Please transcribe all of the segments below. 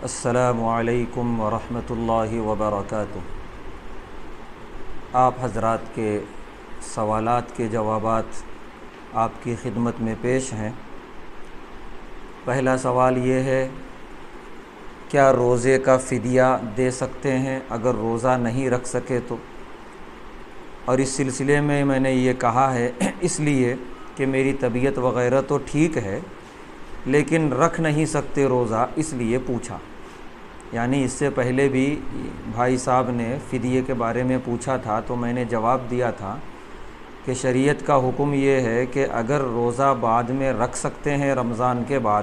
السلام علیکم ورحمۃ اللہ وبرکاتہ۔ آپ حضرات کے سوالات کے جوابات آپ کی خدمت میں پیش ہیں۔ پہلا سوال یہ ہے، کیا روزے کا فدیہ دے سکتے ہیں اگر روزہ نہیں رکھ سکے تو؟ اور اس سلسلے میں نے یہ کہا ہے اس لیے کہ میری طبیعت وغیرہ تو ٹھیک ہے لیکن رکھ نہیں سکتے روزہ، اس لیے پوچھا۔ یعنی اس سے پہلے بھی بھائی صاحب نے فدیے کے بارے میں پوچھا تھا تو میں نے جواب دیا تھا کہ شریعت کا حکم یہ ہے کہ اگر روزہ بعد میں رکھ سکتے ہیں رمضان کے بعد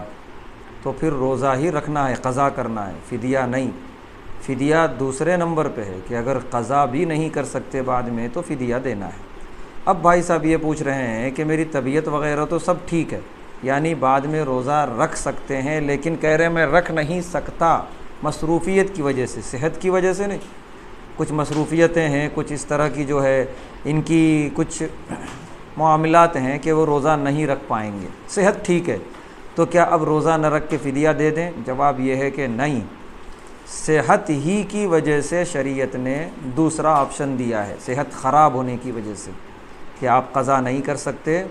تو پھر روزہ ہی رکھنا ہے، قضا کرنا ہے، فدیہ نہیں۔ فدیہ دوسرے نمبر پہ ہے کہ اگر قضا بھی نہیں کر سکتے بعد میں تو فدیہ دینا ہے۔ اب بھائی صاحب یہ پوچھ رہے ہیں کہ میری طبیعت وغیرہ تو سب ٹھیک ہے، یعنی بعد میں روزہ رکھ سکتے ہیں لیکن کہہ رہے میں رکھ نہیں سکتا مصروفیت کی وجہ سے، صحت کی وجہ سے نہیں، کچھ مصروفیتیں ہیں، کچھ اس طرح کی جو ہے ان کی کچھ معاملات ہیں کہ وہ روزہ نہیں رکھ پائیں گے، صحت ٹھیک ہے تو کیا اب روزہ نہ رکھ کے فدیہ دے دیں؟ جواب یہ ہے کہ نہیں، صحت ہی کی وجہ سے شریعت نے دوسرا آپشن دیا ہے، صحت خراب ہونے کی وجہ سے کہ آپ قضا نہیں کر سکتے،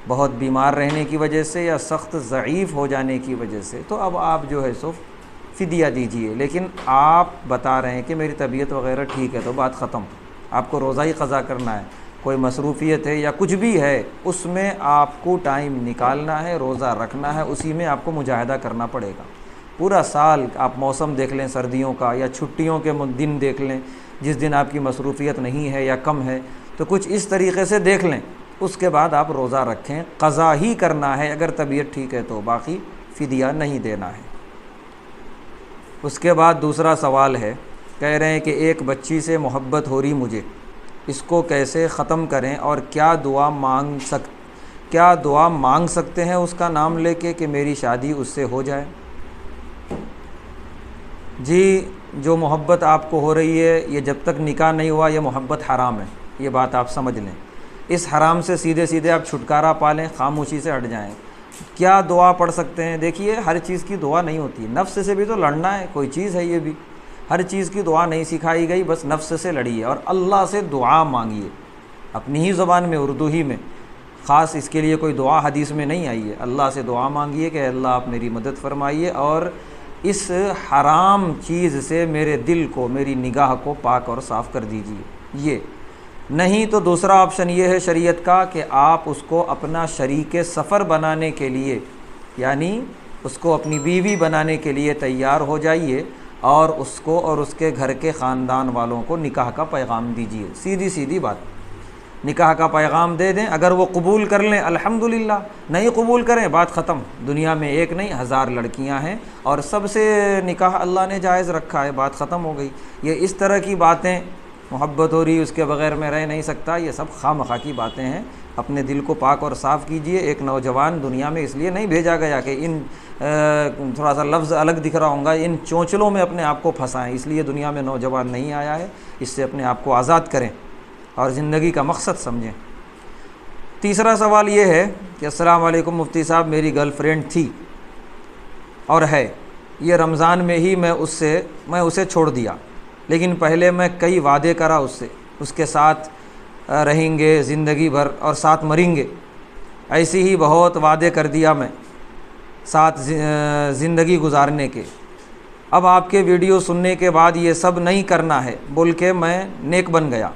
بہت بیمار رہنے کی وجہ سے یا سخت ضعیف ہو جانے کی وجہ سے، تو اب آپ جو ہے سو فدیہ دیجئے۔ لیکن آپ بتا رہے ہیں کہ میری طبیعت وغیرہ ٹھیک ہے تو بات ختم، آپ کو روزہ ہی قضا کرنا ہے، کوئی مصروفیت ہے یا کچھ بھی ہے اس میں آپ کو ٹائم نکالنا ہے، روزہ رکھنا ہے، اسی میں آپ کو مجاہدہ کرنا پڑے گا۔ پورا سال آپ موسم دیکھ لیں سردیوں کا یا چھٹیوں کے دن دیکھ لیں، جس دن آپ کی مصروفیت نہیں ہے یا کم ہے تو کچھ اس طریقے سے دیکھ لیں، اس کے بعد آپ روزہ رکھیں، قضا ہی کرنا ہے اگر طبیعت ٹھیک ہے تو، باقی فدیہ نہیں دینا ہے۔ اس کے بعد دوسرا سوال ہے، کہہ رہے ہیں کہ ایک بچی سے محبت ہو رہی مجھے، اس کو کیسے ختم کریں اور کیا دعا مانگ سکتے ہیں اس کا نام لے کے کہ میری شادی اس سے ہو جائے؟ جی، جو محبت آپ کو ہو رہی ہے یہ جب تک نکاح نہیں ہوا یہ محبت حرام ہے، یہ بات آپ سمجھ لیں۔ اس حرام سے سیدھے آپ چھٹکارا پا لیں، خاموشی سے ہٹ جائیں۔ کیا دعا پڑھ سکتے ہیں؟ دیکھیے ہر چیز کی دعا نہیں ہوتی، نفس سے بھی تو لڑنا ہے، کوئی چیز ہے یہ بھی، ہر چیز کی دعا نہیں سکھائی گئی، بس نفس سے لڑیے اور اللہ سے دعا مانگیے اپنی ہی زبان میں، اردو ہی میں، خاص اس کے لیے کوئی دعا حدیث میں نہیں آئی ہے۔ اللہ سے دعا مانگیے کہ اللہ آپ میری مدد فرمائیے اور اس حرام چیز سے میرے دل کو، میری نگاہ کو پاک اور صاف کر دیجیے۔ یہ نہیں تو دوسرا آپشن یہ ہے شریعت کا کہ آپ اس کو اپنا شریک سفر بنانے کے لیے، یعنی اس کو اپنی بیوی بنانے کے لیے تیار ہو جائیے اور اس کو اور اس کے گھر کے خاندان والوں کو نکاح کا پیغام دیجیے، سیدھی بات، نکاح کا پیغام دے دیں، اگر وہ قبول کر لیں الحمدللہ، نہیں قبول کریں بات ختم۔ دنیا میں ایک نہیں 1000 لڑکیاں ہیں اور سب سے نکاح اللہ نے جائز رکھا ہے، بات ختم ہو گئی۔ یہ اس طرح کی باتیں، محبت ہو رہی اس کے بغیر میں رہ نہیں سکتا، یہ سب خواہ مخواہ کی باتیں ہیں، اپنے دل کو پاک اور صاف کیجئے۔ ایک نوجوان دنیا میں اس لیے نہیں بھیجا گیا کہ ان تھوڑا سا لفظ الگ دکھ رہا ہوں گا، ان چونچلوں میں اپنے آپ کو پھنسائیں، اس لیے دنیا میں نوجوان نہیں آیا ہے، اس سے اپنے آپ کو آزاد کریں اور زندگی کا مقصد سمجھیں۔ تیسرا سوال یہ ہے کہ السلام علیکم مفتی صاحب، میری گرل فرینڈ تھی اور ہے، یہ رمضان میں ہی میں اسے چھوڑ دیا، لیکن پہلے میں کئی وعدے کرا اس کے ساتھ رہیں گے زندگی بھر اور ساتھ مریں گے، ایسی ہی بہت وعدے کر دیا میں ساتھ زندگی گزارنے کے، اب آپ کے ویڈیو سننے کے بعد یہ سب نہیں کرنا ہے بول کے میں نیک بن گیا،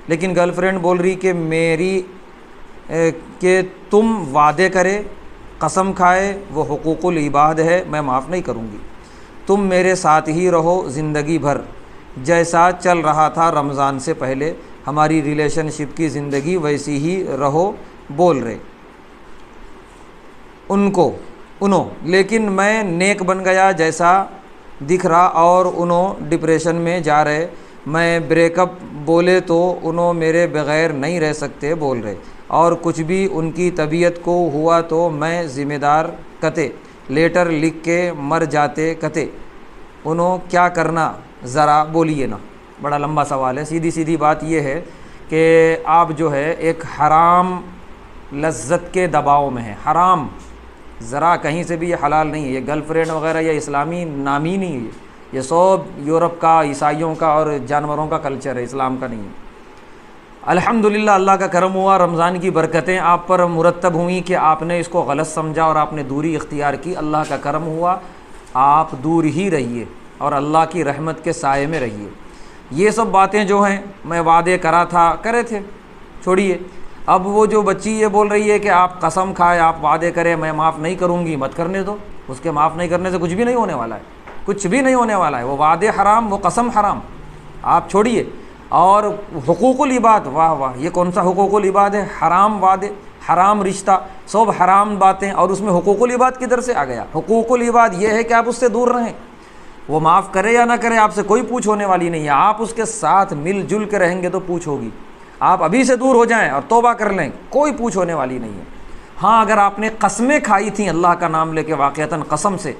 لیکن گرل فرینڈ بول رہی کہ تم وعدے کرے، قسم کھائے، وہ حقوق العباد ہے، میں معاف نہیں کروں گی، تم میرے ساتھ ہی رہو زندگی بھر، جیسا چل رہا تھا رمضان سے پہلے ہماری ریلیشن شپ کی زندگی ویسی ہی رہو بول رہے انہوں، لیکن میں نیک بن گیا جیسا دکھ رہا اور انہوں ڈپریشن میں جا رہے، میں بریک اپ بولے تو انہوں میرے بغیر نہیں رہ سکتے بول رہے، اور کچھ بھی ان کی طبیعت کو ہوا تو میں ذمہ دار کتے، لیٹر لکھ کے مر جاتے کتے، انہوں کیا کرنا ذرا بولیے نا۔ بڑا لمبا سوال ہے، سیدھی بات یہ ہے کہ آپ جو ہے ایک حرام لذت کے دباؤ میں ہیں، حرام ذرا کہیں سے بھی یہ حلال نہیں ہے، یہ گرل فرینڈ وغیرہ یہ اسلامی نام ہی نہیں ہے، یہ سب یورپ کا، عیسائیوں کا اور جانوروں کا کلچر ہے، اسلام کا نہیں ہے۔ الحمدللہ اللہ کا کرم ہوا، رمضان کی برکتیں آپ پر مرتب ہوئیں کہ آپ نے اس کو غلط سمجھا اور آپ نے دوری اختیار کی، اللہ کا کرم ہوا، آپ دور ہی رہیے اور اللہ کی رحمت کے سائے میں رہیے۔ یہ سب باتیں جو ہیں میں وعدے کرے تھے، چھوڑیے۔ اب وہ جو بچی یہ بول رہی ہے کہ آپ قسم کھائے، آپ وعدے کرے میں معاف نہیں کروں گی، مت کرنے دو، اس کے معاف نہیں کرنے سے کچھ بھی نہیں ہونے والا ہے، کچھ بھی نہیں ہونے والا ہے، وہ وعدے حرام، وہ قسم حرام، آپ چھوڑیے۔ اور حقوق العباد، واہ واہ، یہ کون سا حقوق العباد ہے؟ حرام وعدے، حرام رشتہ، سب حرام باتیں، اور اس میں حقوق العباد کدھر سے آ گیا؟ حقوق العباد یہ ہے کہ آپ اس سے دور رہیں، وہ معاف کرے یا نہ کرے آپ سے کوئی پوچھ ہونے والی نہیں ہے، آپ اس کے ساتھ مل جل کے رہیں گے تو پوچھ ہوگی۔ آپ ابھی سے دور ہو جائیں اور توبہ کر لیں، کوئی پوچھ ہونے والی نہیں ہے۔ ہاں اگر آپ نے قسمیں کھائی تھیں اللہ کا نام لے کے واقعتاً قسم سے،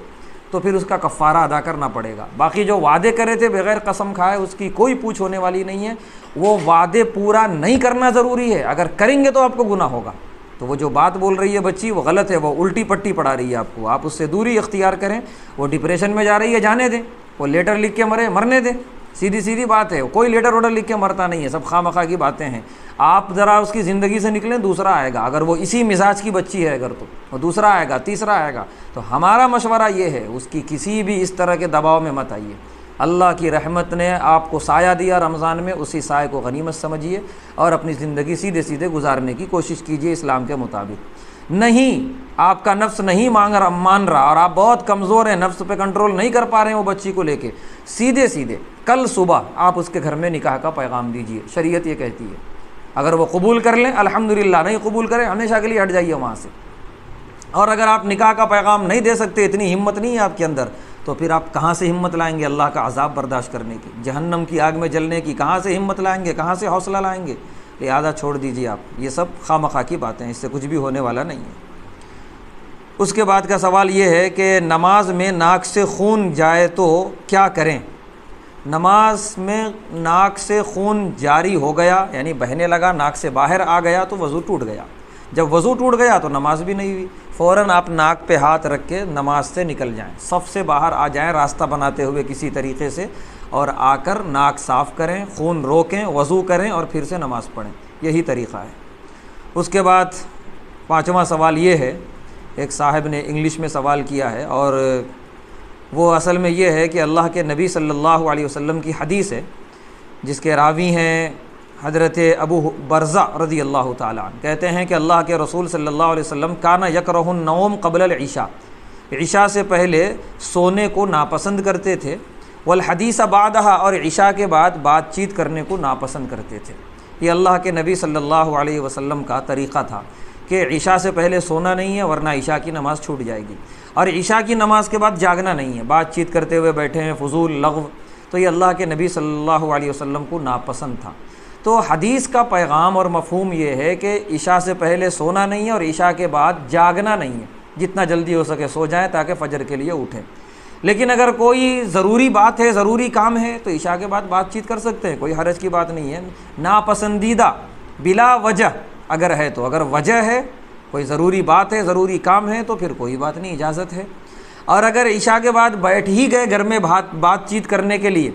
تو پھر اس کا کفارہ ادا کرنا پڑے گا۔ باقی جو وعدے کرے تھے بغیر قسم کھائے، اس کی کوئی پوچھ ہونے والی نہیں ہے، وہ وعدے پورا نہیں کرنا ضروری ہے، اگر کریں گے تو آپ کو گناہ ہوگا۔ تو وہ جو بات بول رہی ہے بچی وہ غلط ہے، وہ الٹی پٹی پڑھا رہی ہے آپ کو، آپ اس سے دوری اختیار کریں۔ وہ ڈپریشن میں جا رہی ہے، جانے دیں، وہ لیٹر لکھ کے مرنے دیں، سیدھی بات ہے، کوئی لیٹر ووٹر لکھ کے مرتا نہیں ہے، سب خواہ مخواہ کی باتیں ہیں۔ آپ ذرا اس کی زندگی سے نکلیں، دوسرا آئے گا، اگر وہ اسی مزاج کی بچی ہے اگر تو وہ دوسرا آئے گا، تیسرا آئے گا۔ تو ہمارا مشورہ یہ ہے اس کی کسی بھی اس طرح کے دباؤ میں مت آئیے۔ اللہ کی رحمت نے آپ کو سایہ دیا رمضان میں، اسی سائے کو غنیمت سمجھیے اور اپنی زندگی سیدھے گزارنے کی کوشش کیجیے اسلام کے مطابق۔ نہیں، آپ کا نفس نہیں مان رہا اور آپ بہت کمزور ہیں، نفس پہ کنٹرول نہیں کر پا رہے ہیں وہ بچی کو لے کے، سیدھے کل صبح آپ اس کے گھر میں نکاح کا پیغام دیجیے، شریعت یہ کہتی ہے۔ اگر وہ قبول کر لیں الحمدللہ، نہیں قبول کریں ہمیشہ کے لیے ہٹ جائیے وہاں سے۔ اور اگر آپ نکاح کا پیغام نہیں دے سکتے، اتنی ہمت نہیں ہے آپ کے اندر، تو پھر آپ کہاں سے ہمت لائیں گے اللہ کا عذاب برداشت کرنے کی، جہنم کی آگ میں جلنے کی؟ کہاں سے ہمت لائیں گے، کہاں سے حوصلہ لائیں گے؟ لہذا چھوڑ دیجیے آپ، یہ سب خواہ مخواہ کی باتیں، اس سے کچھ بھی ہونے والا نہیں ہے۔ اس کے بعد کا سوال یہ ہے کہ نماز میں ناک سے خون جائے تو کیا کریں؟ نماز میں ناک سے خون جاری ہو گیا، یعنی بہنے لگا، ناک سے باہر آ گیا تو وضو ٹوٹ گیا۔ جب وضو ٹوٹ گیا تو نماز بھی نہیں ہوئی، فوراً آپ ناک پہ ہاتھ رکھ کے نماز سے نکل جائیں، صف سے باہر آ جائیں راستہ بناتے ہوئے کسی طریقے سے، اور آ کر ناک صاف کریں، خون روکیں، وضو کریں اور پھر سے نماز پڑھیں، یہی طریقہ ہے۔ اس کے بعد پانچواں سوال یہ ہے، ایک صاحب نے انگلش میں سوال کیا ہے، اور وہ اصل میں یہ ہے کہ اللہ کے نبی صلی اللہ علیہ وسلم کی حدیث ہے جس کے راوی ہیں حضرت ابو برزہ رضی اللہ تعالیٰ عنہ، کہتے ہیں کہ اللہ کے رسول صلی اللہ علیہ وسلم کانا یکرہ النوم قبل العشاء، عشاء سے پہلے سونے کو ناپسند کرتے تھے، والحدیث بعدہا، اور عشاء کے بعد بات چیت کرنے کو ناپسند کرتے تھے۔ یہ اللہ کے نبی صلی اللہ علیہ وسلم کا طریقہ تھا کہ عشاء سے پہلے سونا نہیں ہے ورنہ عشاء کی نماز چھوٹ جائے گی، اور عشاء کی نماز کے بعد جاگنا نہیں ہے، بات چیت کرتے ہوئے بیٹھے ہیں، فضول لغو، تو یہ اللہ کے نبی صلی اللہ علیہ وسلم کو ناپسند تھا۔ تو حدیث کا پیغام اور مفہوم یہ ہے کہ عشاء سے پہلے سونا نہیں ہے اور عشاء کے بعد جاگنا نہیں ہے، جتنا جلدی ہو سکے سو جائیں تاکہ فجر کے لیے اٹھیں۔ لیکن اگر کوئی ضروری بات ہے، ضروری کام ہے تو عشاء کے بعد بات چیت کر سکتے ہیں، کوئی حرج کی بات نہیں ہے۔ ناپسندیدہ بلا وجہ اگر ہے تو، اگر وجہ ہے، کوئی ضروری بات ہے، ضروری کام ہے، تو پھر کوئی بات نہیں، اجازت ہے۔ اور اگر عشاء کے بعد بیٹھ ہی گئے گھر میں بات چیت کرنے کے لیے،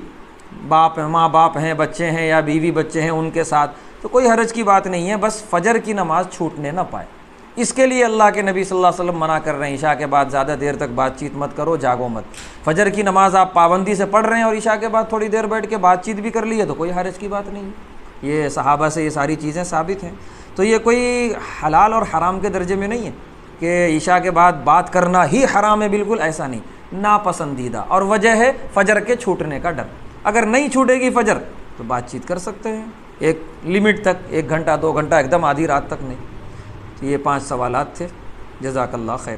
ماں باپ ہیں، بچے ہیں یا بیوی بچے ہیں ان کے ساتھ، تو کوئی حرج کی بات نہیں ہے، بس فجر کی نماز چھوٹنے نہ پائے۔ اس کے لیے اللہ کے نبی صلی اللہ علیہ وسلم منع کر رہے ہیں، عشاء کے بعد زیادہ دیر تک بات چیت مت کرو، جاگو مت۔ فجر کی نماز آپ پابندی سے پڑھ رہے ہیں اور عشاء کے بعد تھوڑی دیر بیٹھ کے بات چیت بھی کر لی ہے تو کوئی حرج کی بات نہیں ہے۔ یہ صحابہ سے یہ ساری چیزیں ثابت ہیں، تو یہ کوئی حلال اور حرام کے درجے میں نہیں ہے کہ عشاء کے بعد بات کرنا ہی حرام ہے، بالکل ایسا نہیں، ناپسندیدہ، اور وجہ ہے فجر کے چھوٹنے کا ڈر۔ اگر نہیں چھوٹے گی فجر تو بات چیت کر سکتے ہیں ایک لمٹ تک، 1 گھنٹہ 2 گھنٹہ، ایک دم آدھی رات تک نہیں۔ تو یہ 5 سوالات تھے، جزاک اللہ خیر۔